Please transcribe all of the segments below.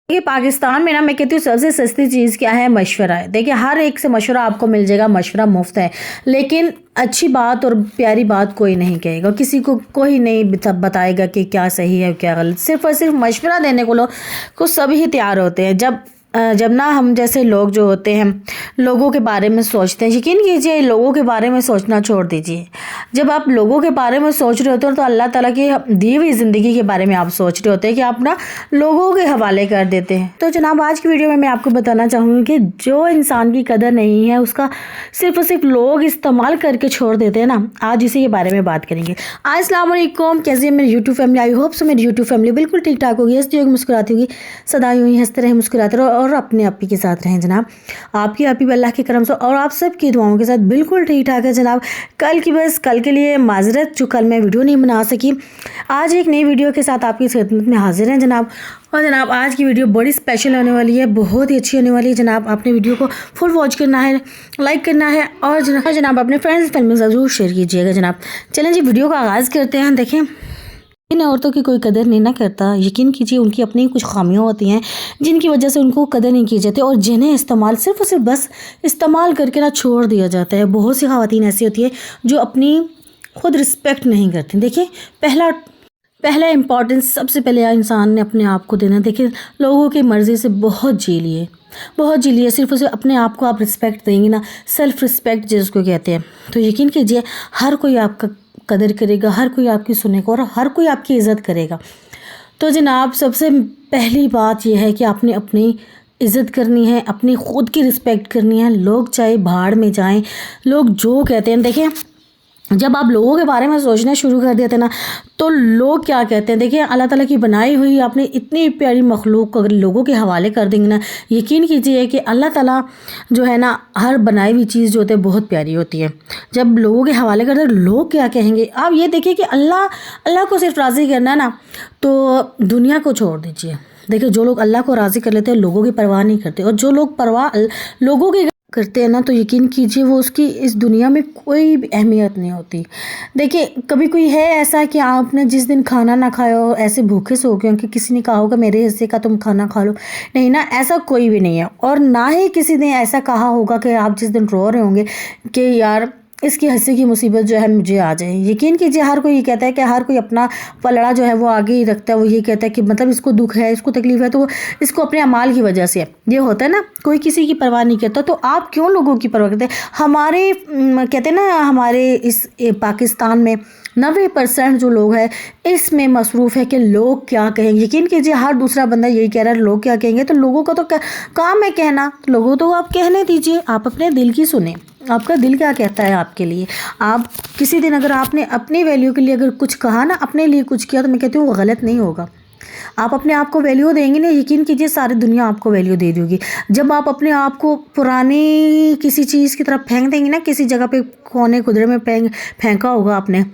देखिए पाकिस्तान में ना मैं कहती हूँ सबसे सस्ती चीज़ क्या है, मशवरा है। देखिए हर एक से मशवरा आपको मिल जाएगा, मशवरा मुफ्त है। लेकिन अच्छी बात और प्यारी बात कोई नहीं कहेगा, किसी को कोई नहीं बताएगा कि क्या सही है क्या गलत। सिर्फ और सिर्फ मशवरा देने को लोग को सभी ही तैयार होते हैं। जब ना हम जैसे लोग जो होते हैं लोगों के बारे में सोचते हैं, यकीन कीजिए लोगों के बारे में सोचना छोड़ दीजिए। जब आप लोगों के बारे में सोच रहे होते हो तो अल्लाह ताला की दी हुई ज़िंदगी के बारे में आप सोच रहे होते हैं कि आप ना लोगों के हवाले कर देते हैं। तो जनाब आज की वीडियो में मैं आपको बताना चाहूँगी कि जो इंसान की कदर नहीं है उसका सिर्फ और सिर्फ लोग इस्तेमाल करके छोड़ देते हैं ना, आज इसी के बारे में बात करेंगे। अस्सलाम वालेकुम, कैसी है मेरी YouTube family? I hope so मेरी यूट्यूब फैमिली बिल्कुल ठीक ठाक होगी, हंसती होगी, मुस्कुराती होगी, सदा यूँ ही हंसते रहे मुस्कुराते रहो और अपने आप ही के साथ रहें जनाब। आपकी आप ही अल्लाह के करम से और आप सब की दुआओं के साथ बिल्कुल ठीक ठाक है जनाब। कल के लिए माजरत जो कल मैं वीडियो नहीं बना सकी, आज एक नई वीडियो के साथ आपकी खिदमत में हाजिर हैं जनाब। और जनाब आज की वीडियो बड़ी स्पेशल होने वाली है, बहुत ही अच्छी होने वाली है जनाब। आपने वीडियो को फुल वॉच करना है, लाइक करना है और जनाब अपने फ्रेंड्स फैमिली से ज़रूर शेयर कीजिएगा जनाब। चलें जी वीडियो का आगाज़ करते हैं। देखें इन औरतों की कोई कदर नहीं ना करता, यकीन कीजिए उनकी अपनी कुछ खामियां होती हैं जिनकी वजह से उनको कदर नहीं की जाती और जिन्हें इस्तेमाल सिर्फ और सिर्फ बस इस्तेमाल करके ना छोड़ दिया जाता है। बहुत सी ख़वातीन ऐसी होती है जो अपनी खुद रिस्पेक्ट नहीं करती। देखिए पहला इम्पॉर्टेंस सबसे पहले इंसान ने अपने आप को देना। देखिए लोगों की मर्ज़ी से बहुत जी लिए सिर्फ और सिर्फ अपने आप को आप रिस्पेक्ट देंगे ना, सेल्फ़ रिस्पेक्ट जिसको कहते हैं, तो यकीन कीजिए हर कोई आपका कदर करेगा, हर कोई आपकी सुनेगा और हर कोई आपकी इज़्ज़त करेगा। तो जनाब सबसे पहली बात यह है कि आपने अपनी इज़्ज़त करनी है, अपनी ख़ुद की रिस्पेक्ट करनी है। लोग चाहे भाड़ में जाएं, लोग जो कहते हैं, देखिए जब आप लोगों के बारे में सोचना शुरू कर देते हैं ना तो लोग क्या कहते हैं, देखिए अल्लाह ताला की बनाई हुई आपने इतनी प्यारी मखलूक को अगर लोगों के हवाले कर देंगे ना, यकीन कीजिए कि अल्लाह ताला जो है ना हर बनाई हुई चीज़ जो होती है बहुत प्यारी होती है। जब लोगों के हवाले कर दे लोग क्या कहेंगे, आप ये देखिए कि अल्लाह को सिर्फ राज़ी करना है ना तो दुनिया को छोड़ दीजिए। देखिए जो लोग अल्लाह को राज़ी कर लेते हैं लोगों की परवाह नहीं करते, और जो लोग परवाह लोगों की करते हैं ना तो यकीन कीजिए वो उसकी इस दुनिया में कोई भी अहमियत नहीं होती। देखिए कभी कोई है ऐसा कि आपने जिस दिन खाना ना खाया हो ऐसे भूखे से हो गए कि किसी ने कहा होगा मेरे हिस्से का तुम खाना खा लो, नहीं ना, ऐसा कोई भी नहीं है। और ना ही किसी ने ऐसा कहा होगा कि आप जिस दिन रो रहे होंगे कि यार इसकी हिस्से की मुसीबत जो है मुझे आ जाए। यकीन कीजिए हर कोई ये कहता है कि हर कोई अपना पलड़ा जो है वो आगे ही रखता है। वो ये कहता है कि मतलब इसको दुख है, इसको तकलीफ़ है तो वो इसको अपने अमाल की वजह से ये होता है ना, कोई किसी की परवाह नहीं करता। तो आप क्यों लोगों की परवाह करते हैं? हमारे कहते हैं ना हमारे इस पाकिस्तान में 90% जो लोग हैं इसमें मसरूफ़ है कि लोग क्या कहेंगे। यकीन कीजिए हर दूसरा बंदा यही कह रहा है लोग क्या कहेंगे, तो लोगों का तो काम है कहना, लोगों तो आप कहने दीजिए, आप अपने दिल की सुने, आपका दिल क्या कहता है आपके लिए। आप किसी दिन अगर आपने अपनी वैल्यू के लिए अगर कुछ कहा ना, अपने लिए कुछ किया, तो मैं कहती हूँ वो गलत नहीं होगा। आप अपने आप को वैल्यू देंगे ना, यकीन कीजिए सारी दुनिया आपको वैल्यू दे देगी। जब आप अपने आप को पुरानी किसी चीज़ की तरफ फेंक देंगे ना, किसी जगह पे कोने कुदरे में फेंका होगा आपने,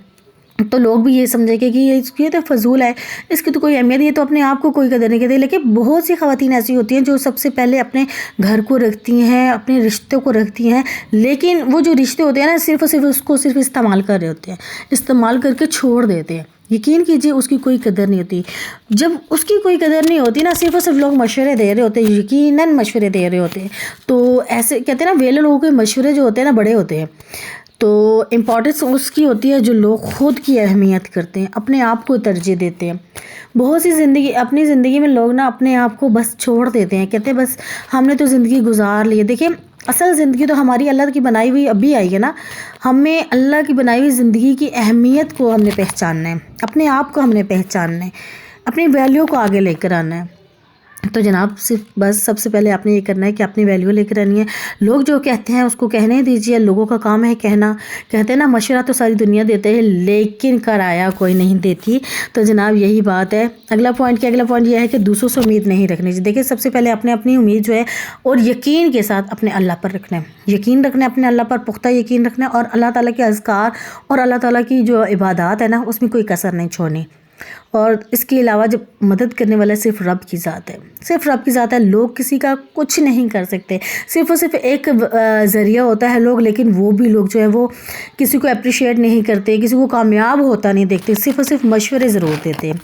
तो लोग भी ये समझेंगे कि ये तो फजूल है, इसकी तो कोई अहमियत, ये तो अपने आप को कोई कदर नहीं करती। लेकिन बहुत सी ख़वातीन ऐसी होती हैं जो सबसे पहले अपने घर को रखती हैं, अपने रिश्ते को रखती हैं, लेकिन वो जो रिश्ते होते हैं ना सिर्फ और सिर्फ उसको सिर्फ इस्तेमाल कर रहे होते हैं, इस्तेमाल करके छोड़ देते हैं। यकीन कीजिए उसकी कोई कदर नहीं होती। जब उसकी कोई कदर नहीं होती ना, सिर्फ और सिर्फ लोग मशवरे दे रहे होते हैं, यकीनन मशवरे दे रहे होते हैं, तो ऐसे कहते हैं ना वेले लोगों के मशवरे जो होते हैं ना बड़े होते हैं। तो इम्पॉर्टेंस उसकी होती है जो लोग ख़ुद की अहमियत करते हैं, अपने आप को तरजीह देते हैं। बहुत सी अपनी ज़िंदगी में लोग ना अपने आप को बस छोड़ देते हैं, कहते हैं बस हमने तो ज़िंदगी गुजार ली है। देखिए असल ज़िंदगी तो हमारी अल्लाह की बनाई हुई अभी आई है ना, हमें अल्लाह की बनाई हुई ज़िंदगी की अहमियत को हमने पहचानना है, अपने आप को हमने पहचानना है, अपनी वैल्यू को आगे लेकर आना है। तो जनाब सिर्फ बस सबसे पहले आपने ये करना है कि अपनी वैल्यू लेकर आनी है। लोग जो कहते हैं उसको कहने दीजिए, लोगों का काम है कहना। कहते हैं ना मशवरा तो सारी दुनिया देते हैं लेकिन कराया कोई नहीं देती। तो जनाब यही बात है। अगला पॉइंट यह है कि दूसरों से उम्मीद नहीं रखनी चाहिए। देखिए सबसे पहले आपने अपनी उम्मीद जो है और यकीन के साथ अपने अल्लाह पर रखना है, यकीन रखना है अपने अल्लाह पर, पुख्ता यकीन रखना है और अल्लाह ताला के अज़कार और अल्लाह ताला की जो इबादत है ना उसमें कोई कसर नहीं छोड़नी। اور اس کے علاوہ جب مدد کرنے والا صرف رب کی ذات ہے، صرف رب کی ذات ہے. لوگ کسی کا کچھ نہیں کر سکتے، صرف اور صرف ایک ذریعہ ہوتا ہے لوگ، لیکن وہ بھی لوگ جو ہے وہ کسی کو اپریشیٹ نہیں کرتے، کسی کو کامیاب ہوتا نہیں دیکھتے، صرف اور صرف مشورے ضرور دیتے ہیں.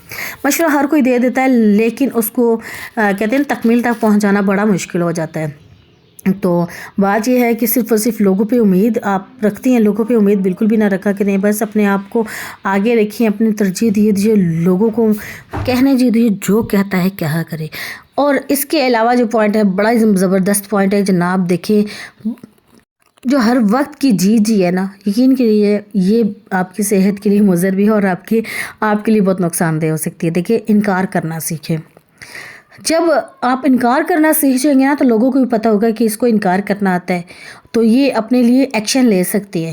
مشورہ ہر کوئی دے دیتا ہے، لیکن اس کو کہتے ہیں تکمیل تک پہنچانا بڑا مشکل ہو جاتا ہے. تو بات یہ ہے کہ صرف اور صرف لوگوں پہ امید آپ رکھتی ہیں، لوگوں پہ امید بالکل بھی نہ رکھا کریں. بس اپنے آپ کو آگے رکھیں، اپنی ترجیح دیجیے، لوگوں کو کہنے دیجیے جو کہتا ہے کیا کرے. اور اس کے علاوہ جو پوائنٹ ہے بڑا زبردست پوائنٹ ہے جناب، دیکھیں جو ہر وقت کی جی ہے نا، یقین کریے یہ آپ کی صحت کے لیے مضر بھی ہے اور آپ کے لیے بہت نقصان دہ ہو سکتی ہے. دیکھیں انکار کرنا سیکھیں. جب آپ انکار کرنا سیکھ جائیں گے نا تو لوگوں کو بھی پتہ ہوگا کہ اس کو انکار کرنا آتا ہے، تو یہ اپنے لیے ایکشن لے سکتی ہے.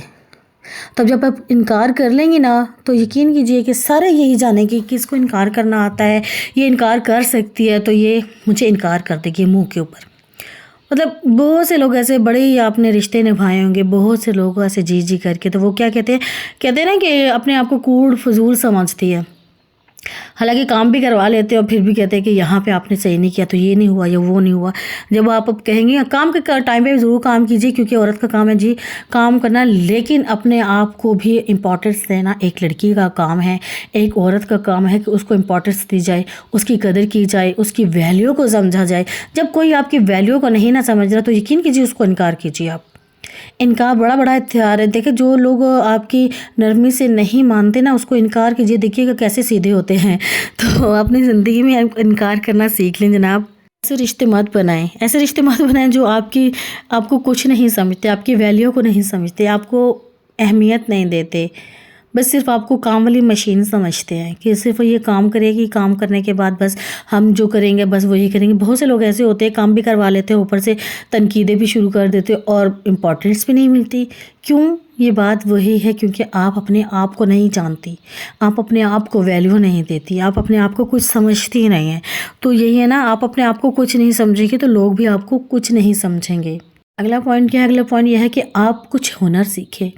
تب جب آپ انکار کر لیں گے نا تو یقین کیجئے کہ سارے یہی جانیں گے کہ اس کو انکار کرنا آتا ہے، یہ انکار کر سکتی ہے، تو یہ مجھے انکار کر دے گی منہ کے اوپر. مطلب بہت سے لوگ ایسے بڑے ہی آپ نے رشتے نبھائے ہوں گے، بہت سے لوگ ایسے جی کر کے، تو وہ کیا کہتے ہیں نا کہ اپنے آپ کو کوڑ فضول سمجھتی ہے، حالانکہ کام بھی کروا لیتے ہیں اور پھر بھی کہتے ہیں کہ یہاں پہ آپ نے صحیح نہیں کیا تو یہ نہیں ہوا یا وہ نہیں ہوا. جب آپ اب کہیں گے کام کے ٹائم پہ ضرور کام کیجیے، کیونکہ عورت کا کام ہے جی کام کرنا، لیکن اپنے آپ کو بھی امپورٹنس دینا ایک لڑکی کا کام ہے، ایک عورت کا کام ہے کہ اس کو امپورٹنس دی جائے، اس کی قدر کی جائے، اس کی ویلیو کو سمجھا جائے. جب کوئی آپ کی ویلیو کو نہیں نہ سمجھ رہا تو یقین کیجیے اس کو انکار کیجیے. آپ انکار بڑا ہتھیار ہے. دیکھیں جو لوگ آپ کی نرمی سے نہیں مانتے نا اس کو انکار کیجیے، دیکھیے گا کیسے سیدھے ہوتے ہیں. تو اپنی زندگی میں انکار کرنا سیکھ لیں جناب. ایسے رشتے مت بنائیں جو آپ کو کچھ نہیں سمجھتے، آپ کی ویلیو کو نہیں سمجھتے، آپ کو اہمیت نہیں دیتے، بس صرف آپ کو کام والی مشین سمجھتے ہیں کہ صرف یہ کام کرے گی، کام کرنے کے بعد بس ہم جو کریں گے بس وہی کریں گے. بہت سے لوگ ایسے ہوتے ہیں کام بھی کروا لیتے ہیں، اوپر سے تنقیدیں بھی شروع کر دیتے اور امپورٹنس بھی نہیں ملتی. کیوں؟ یہ بات وہی ہے کیونکہ آپ اپنے آپ کو نہیں جانتی، آپ اپنے آپ کو ویلیو نہیں دیتی، آپ اپنے آپ کو کچھ سمجھتی نہیں ہیں. تو یہی ہے نا، آپ اپنے آپ کو کچھ نہیں سمجھیں گے تو لوگ بھی آپ کو کچھ نہیں سمجھیں گے. اگلا پوائنٹ کیا ہے؟ اگلا پوائنٹ یہ ہے کہ آپ کچھ ہنر سیکھیں.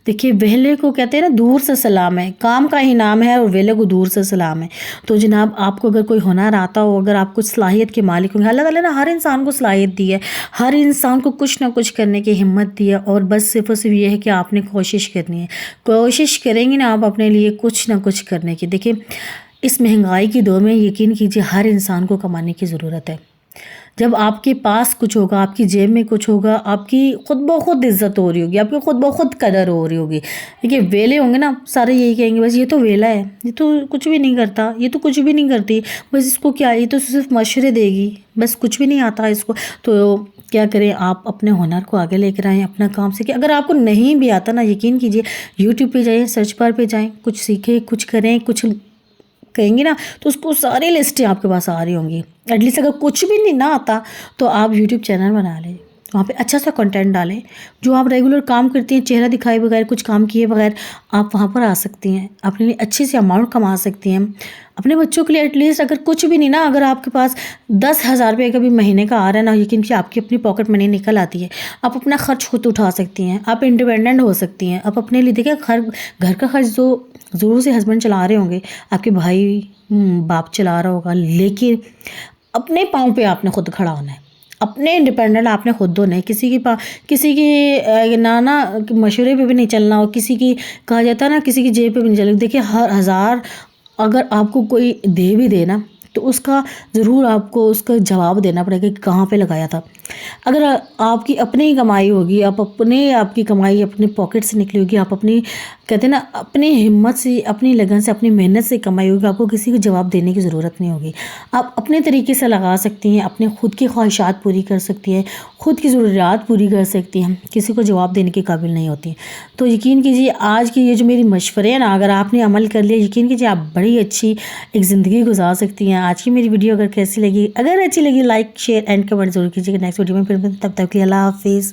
دیکھیے ویلے کو کہتے ہیں نا دور سے سلام ہے، کام کا ہی نام ہے اور ویلے کو دور سے سلام ہے. تو جناب آپ کو اگر کوئی ہنر آتا ہو، اگر آپ کچھ صلاحیت کے مالک ہوں گے، اللہ تعالیٰ نے ہر انسان کو صلاحیت دی ہے، ہر انسان کو کچھ نہ کچھ کرنے کی ہمت دی ہے، اور بس صرف اور صرف یہ ہے کہ آپ نے کوشش کرنی ہے. کوشش کریں گے نا آپ اپنے لیے کچھ نہ کچھ کرنے کی. دیکھیں اس مہنگائی کے دور میں یقین کیجیے ہر انسان کو کمانے کی ضرورت ہے. جب آپ کے پاس کچھ ہوگا، آپ کی جیب میں کچھ ہوگا، آپ کی خود بخود عزت ہو رہی ہوگی، آپ کی خود بخود قدر ہو رہی ہوگی. دیکھیے ویلے ہوں گے نا سارے یہی کہیں گے بس یہ تو ویلا ہے، یہ تو کچھ بھی نہیں کرتا، یہ تو کچھ بھی نہیں کرتی، بس اس کو کیا، یہ تو صرف مشورے دے گی، بس کچھ بھی نہیں آتا اس کو. تو کیا کریں آپ اپنے ہنر کو آگے لے کر آئیں، اپنا کام سیکھیں. اگر آپ کو نہیں بھی آتا نا یقین کیجیے یوٹیوب پہ جائیں، سرچ بار پہ جائیں، کچھ سیکھیں، کچھ کریں، کچھ کہیں گے نا تو اس کو ساری لسٹیں آپ کے پاس آ رہی ہوں گی. ایٹ لیسٹ اگر کچھ بھی نہیں نہ آتا تو آپ یوٹیوب چینل بنا لیں، وہاں پہ اچھا سا کنٹینٹ ڈالیں. جو آپ ریگولر کام کرتی ہیں چہرہ دکھائے بغیر، کچھ کام کیے بغیر آپ وہاں پر آ سکتی ہیں، اپنے لیے اچھی سی اماؤنٹ کما سکتی ہیں. اپنے بچوں کے لیے ایٹ لیسٹ اگر کچھ بھی نہیں نا، اگر آپ کے پاس 10,000 روپے کا بھی مہینے کا آ رہا ہے نا، یقین کہ آپ کی اپنی پاکٹ منی نکل آتی ہے، آپ اپنا خرچ خود اٹھا سکتی ہیں، آپ انڈیپینڈنٹ ہو سکتی ہیں. آپ اپنے لیے دیکھیں گھر کا خرچ تو ضرور سے ہسبینڈ چلا رہے ہوں گے، آپ کے بھائی باپ چلا رہا ہوگا، لیکن اپنے پاؤں پہ آپ نے خود کھڑا ہونا ہے، اپنے انڈیپینڈنٹ آپ نے خود ہونا ہے. کسی کی نانا مشورے پہ بھی نہیں چلنا، اور کسی کی کہا جاتا ہے نا کسی کی جیب پہ بھی نہیں چلنا. دیکھیے ہر 1000 اگر آپ کو کوئی دے بھی دے نا تو اس کا ضرور آپ کو اس کا جواب دینا پڑے گا کہ کہاں پہ لگایا تھا. اگر آپ کی اپنی ہی کمائی ہوگی، آپ کی کمائی اپنے پاکٹ سے نکلی ہوگی، آپ اپنی کہتے ہیں نا اپنی ہمت سے، اپنی لگن سے، اپنی محنت سے کمائی ہوگی، آپ کو کسی کو جواب دینے کی ضرورت نہیں ہوگی. آپ اپنے طریقے سے لگا سکتی ہیں، اپنے خود کی خواہشات پوری کر سکتی ہیں، خود کی ضروریات پوری کر سکتی ہیں، کسی کو جواب دینے کے قابل نہیں ہوتی. تو یقین کیجیے آج کی یہ جو میری مشورے ہیں نا، اگر آپ نے عمل کر لیا یقین کیجیے آپ بڑی اچھی ایک زندگی گزار سکتی ہیں. آج کی میری ویڈیو اگر کیسی لگی، اگر اچھی لگی لائک شیئر اینڈ کمنٹ ضرور کیجیے گا. نیکسٹ ویڈیو میں پھر تب تک کے لیے اللہ حافظ.